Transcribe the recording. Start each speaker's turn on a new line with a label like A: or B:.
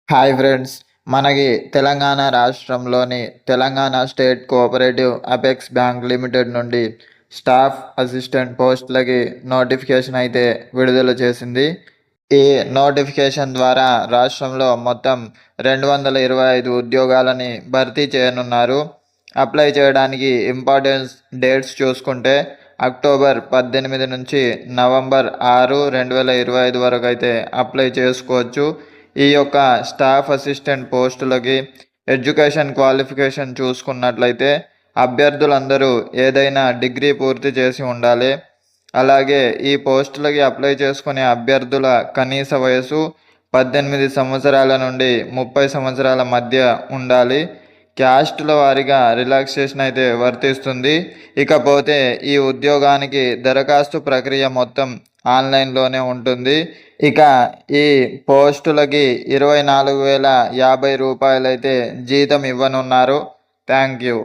A: Hi friends, మనకి తెలంగాణ రాష్ట్రంలోని Telangana state cooperative apex bank limited నుండి స్టాఫ్ అసిస్టెంట్ పోస్టులకి నోటిఫికేషన్ అయితే విడుదల చేసింది. ఈ నోటిఫికేషన్ ద్వారా రాష్ట్రంలో మొత్తం 225 ఉద్యోగాలని భర్తీ చేయనున్నారు. అప్లై చేయడానికి ఇంపార్టెన్స్ డేట్స్ చూసుకుంటే అక్టోబర్ 18 నుంచి నవంబర్ 6, 2025 వరకు అయితే అప్లై చేసుకోవచ్చు. ఈ యొక్క స్టాఫ్ అసిస్టెంట్ పోస్టులకి ఎడ్యుకేషన్ క్వాలిఫికేషన్ చూసుకున్నట్లయితే అభ్యర్థులందరూ ఏదైనా డిగ్రీ పూర్తి చేసి ఉండాలి. అలాగే ఈ పోస్టులకి అప్లై చేసుకునే అభ్యర్థుల కనీస వయసు 18 సంవత్సరాల నుండి 30 సంవత్సరాల మధ్య ఉండాలి. క్యాస్టుల వారీగా రిలాక్సేషన్ అయితే వర్తిస్తుంది. ఇకపోతే ఈ ఉద్యోగానికి దరఖాస్తు ప్రక్రియ మొత్తం ఆన్లైన్లోనే ఉంటుంది. ఇక ఈ పోస్టులకి 24,050 రూపాయలైతే జీతం ఇవ్వనున్నారు. Thank you.